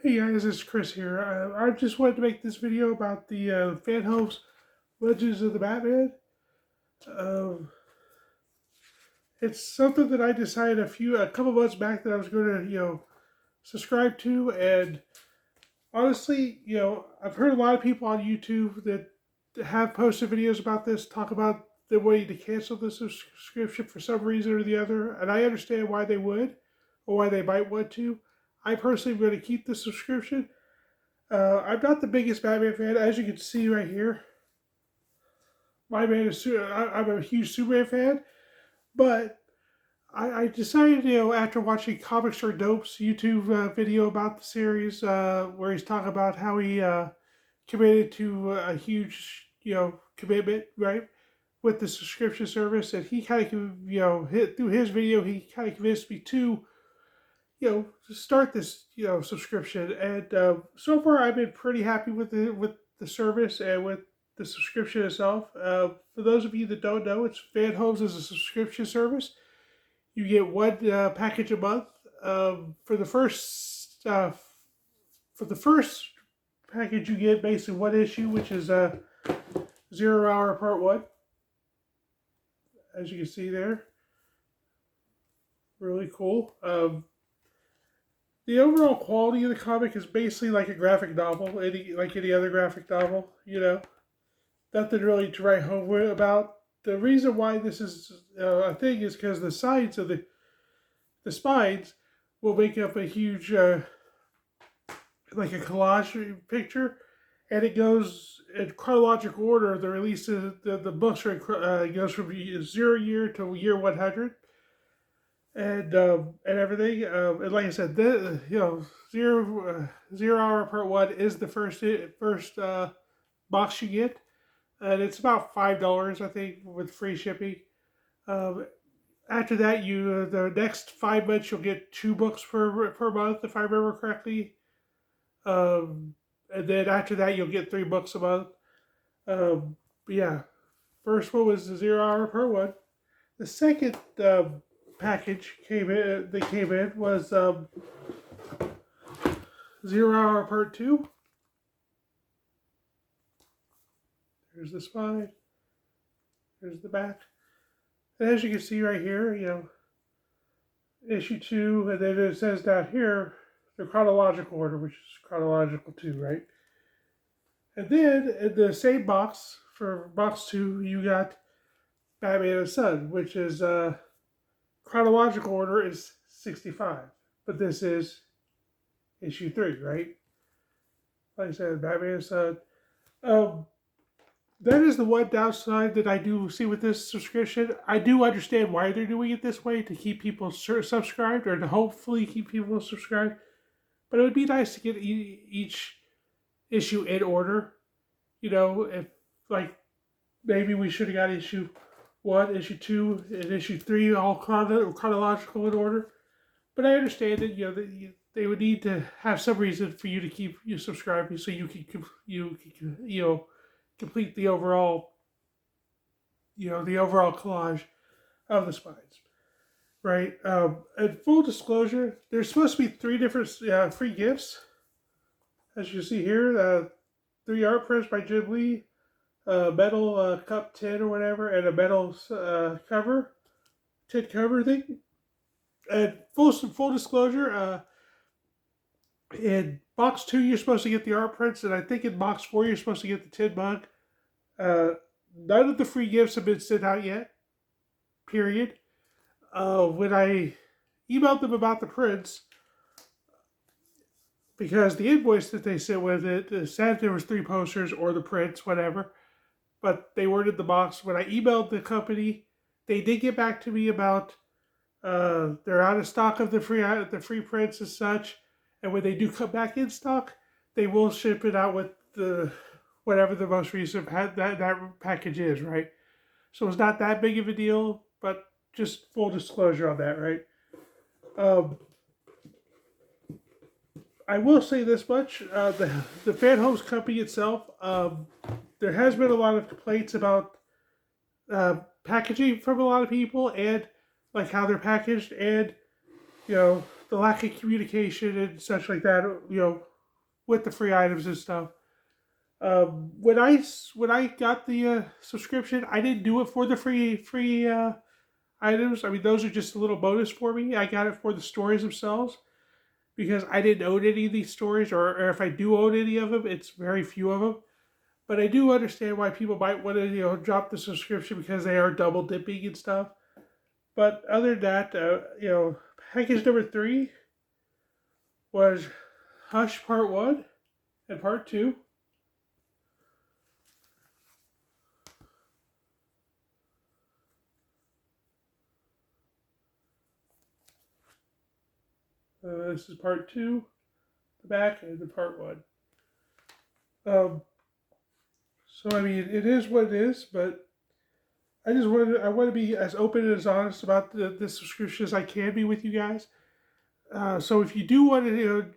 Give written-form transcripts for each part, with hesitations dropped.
Hey guys, it's Chris here. I just wanted to make this video about the Fanhome Legends of the Batman. Um, it's something that I decided a couple months back that I was going to, subscribe to. And honestly, I've heard a lot of people on YouTube that have posted videos about this, talk about them wanting to cancel the subscription for some reason or the other. And I understand why they would, or why they might want to. I personally am going to keep the subscription. I'm not the biggest Batman fan, as you can see right here. I'm a huge Superman fan, but I decided, after watching Comics Are Dope's YouTube video about the series, where he's talking about how he committed to a huge, commitment, right, with the subscription service, and he kind of, hit through his video, he kind of convinced me to, to start this, subscription. And so far, I've been pretty happy with the service and with the subscription itself. For those of you that don't know, it's Fanhomes is a subscription service. You get one package a month. For the first package, you get basically one issue, which is 0 Hour Part 1, as you can see there. Really cool. The overall quality of the comic is basically like a graphic novel, like any other graphic novel, Nothing really to write home about. The reason why this is a thing is because the sides of the spines will make up a huge, like a collage picture, and it goes in chronological order. The release of the books goes from 0 year to year 100. And everything. And like I said, zero hour part 1 is the first box you get, and it's about $5, I think, with free shipping. Um, After that, the next 5 months you'll get 2 books per month, if I remember correctly. And then after that, you'll get 3 books a month. But yeah, first one was the 0 Hour Part 1. The second package came in was 0 Hour Part 2. There's the spine. There's the back. And as you can see right here, issue 2, and then it says down here the chronological order, which is chronological 2, right? And then in the same box, for box 2, you got Batman and Son, which is chronological order is 65, but this is issue 3, right? Like I said, Batman and Son. That is the one downside that I do see with this subscription. I do understand why they're doing it this way, to keep people subscribed, or to hopefully keep people subscribed. But it would be nice to get each issue in order. If, like, maybe we should have got issue 1, issue 2, and issue 3 all chronological in order. But I understand that they would need to have some reason for you to keep you subscribing, so you can complete the overall collage of the spines, right? And full disclosure, there's supposed to be 3 different free gifts, as you see here. 3 art prints by Jim Lee, metal cup tin or whatever, and a metal tin cover thing. And full disclosure, in box 2 you're supposed to get the art prints, and I think in box 4 you're supposed to get the tin mug. None of the free gifts have been sent out yet, period. When I emailed them about the prints, because the invoice that they sent with it said there was 3 posters or the prints, whatever, but they weren't in the box. When I emailed the company, they did get back to me about they're out of stock of the free prints and such, and when they do come back in stock, they will ship it out with the whatever the most recent that package is, right? So it's not that big of a deal, but just full disclosure on that, right? I will say this much: the Fanhomes company itself, there has been a lot of complaints about packaging from a lot of people, and like how they're packaged, and the lack of communication and such like that. with the free items and stuff. When I got the subscription, I didn't do it for the free items. I mean, those are just a little bonus for me. I got it for the stories themselves because I didn't own any of these stories, or if I do own any of them, it's very few of them. But I do understand why people might want to drop the subscription because they are double dipping and stuff. But other than that, package number 3 was Hush Part 1 and Part 2. This is Part 2, the back, and the Part 1. So I mean, it is what it is, but I want to be as open and as honest about the subscription as I can be with you guys. So if you do want to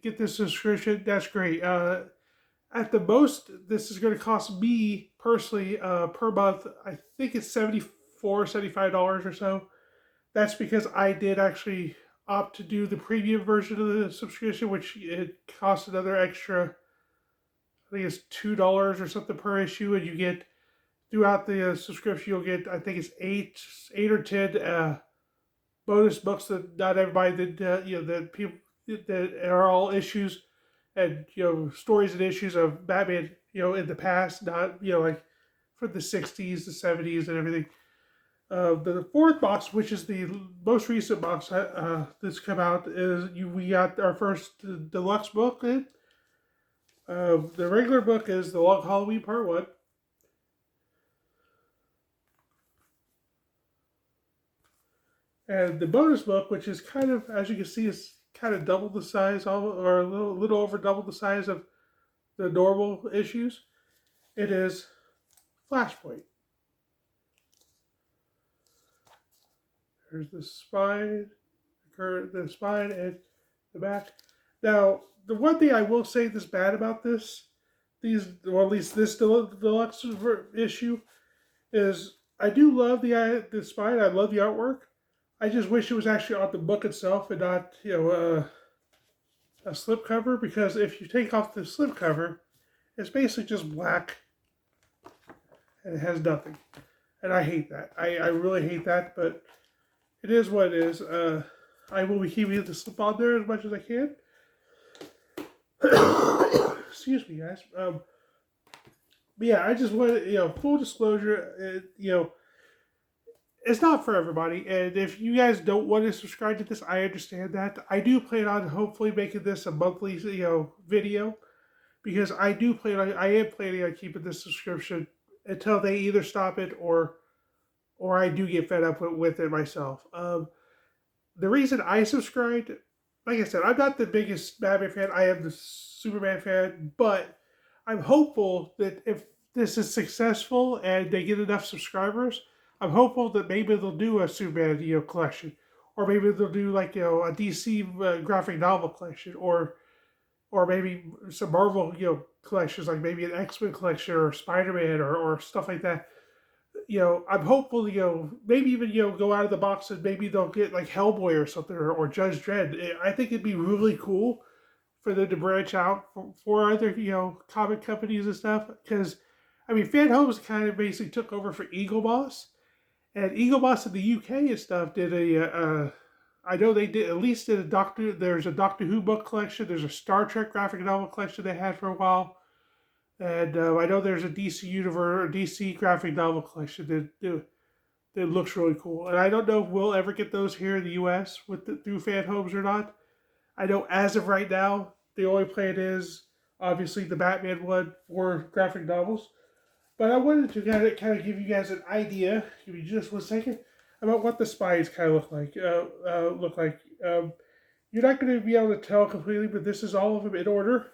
get this subscription, that's great. At the most, this is going to cost me personally per month. I think it's $75 or so. That's because I did actually opt to do the premium version of the subscription, which it costs another extra. I think it's $2 or something per issue, and you get throughout the subscription you'll get, I think it's eight or 10 bonus books that not everybody that people that are all issues and stories and issues of Batman in the past, not like from the 60s, the 70s, and everything. The fourth box, which is the most recent box that's come out, is we got our first deluxe book in. The regular book is The Long Halloween Part 1. And the bonus book, which is kind of, as you can see, is kind of double the size, or a little over double the size of the normal issues. It is Flashpoint. There's the spine, the spine, and the back. Now, the one thing I will say that's bad about this, or at least this deluxe issue, is I do love the spine. I love the artwork. I just wish it was actually on the book itself and not a slipcover, because if you take off the slipcover, it's basically just black and it has nothing. And I hate that. I really hate that, but it is what it is. I will be keeping the slip on there as much as I can. Excuse me, guys. But yeah, I just want full disclosure. It's not for everybody, and if you guys don't want to subscribe to this, I understand that. I do plan on hopefully making this a monthly video, because I am planning on keeping this subscription until they either stop it or I do get fed up with it myself. The reason I subscribed, like I said, I'm not the biggest Batman fan. I am the Superman fan, but I'm hopeful that if this is successful and they get enough subscribers, I'm hopeful that maybe they'll do a Superman collection, or maybe they'll do like a DC graphic novel collection, or maybe some Marvel collections, like maybe an X-Men collection or Spider-Man or stuff like that. I'm hopeful maybe even go out of the box and maybe they'll get like Hellboy or something, or Judge Dredd. I think it'd be really cool for them to branch out for other comic companies and stuff, because I mean Fanhome's kind of basically took over for Eagle Moss. And Eagle Moss in the UK and stuff did I know they did, at least did there's a Doctor Who book collection, there's a Star Trek graphic novel collection they had for a while. And I know there's a DC Universe, or DC graphic novel collection that looks really cool. And I don't know if we'll ever get those here in the US through Fanhomes or not. I know as of right now, the only plan is obviously the Batman one for graphic novels. But I wanted to kind of give you guys an idea, give me just 1 second, about what the spines kind of look like. You're not going to be able to tell completely, but this is all of them in order.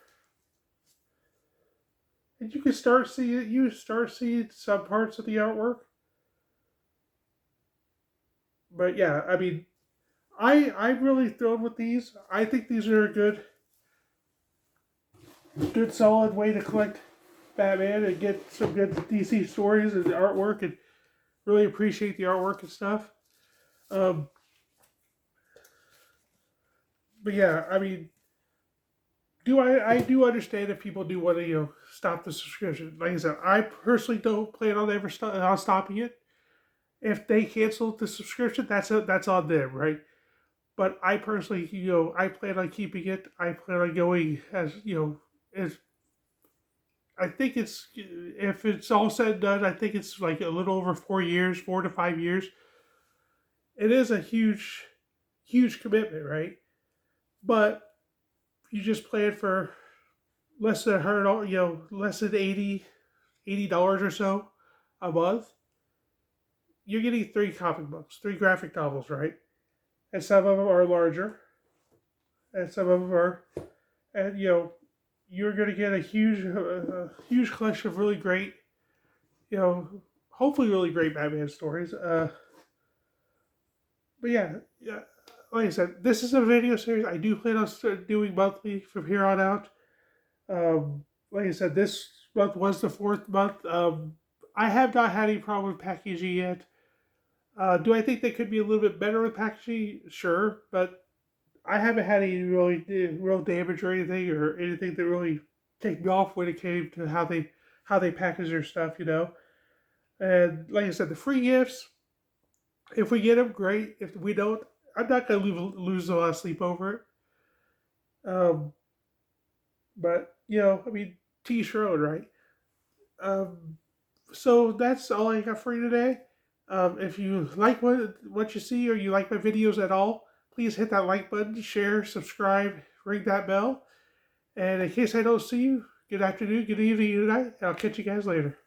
And you can start seeing some parts of the artwork. But yeah, I mean, I'm really thrilled with these. I think these are a good solid way to collect Batman and get some good DC stories and artwork, and really appreciate the artwork and stuff. But yeah, I mean, I do understand if people do want to stop the subscription. Like I said, I personally don't plan on on stopping it. If they cancel the subscription, that's on them, right? But I personally, I plan on keeping it. I plan on going as as I think it's if it's all said and done, I think it's like a little over 4 years, 4 to 5 years. It is a huge commitment, right? But you just plan for less than 100, less than $80 or so a month. You're getting three comic books, three graphic novels, right? And some of them are larger, and some of them are, and you're going to get huge collection of really great, you know, hopefully really great Batman stories. But yeah, like I said, this is a video series I do plan on doing monthly from here on out. Like I said, this month was the fourth month. I have not had any problem with packaging yet. Do I think they could be a little bit better with packaging? Sure, but I haven't had any really real damage or anything that really take me off when it came to how they package their stuff. And like I said, the free gifts, if we get them, great. If we don't, I'm not gonna lose a lot of sleep over it. But I mean, to each your own, right? Um, so that's all I got for you today. If you like what you see or you like my videos at all, please hit that like button, share, subscribe, ring that bell. And in case I don't see you, good afternoon, good evening, good night, and I'll catch you guys later.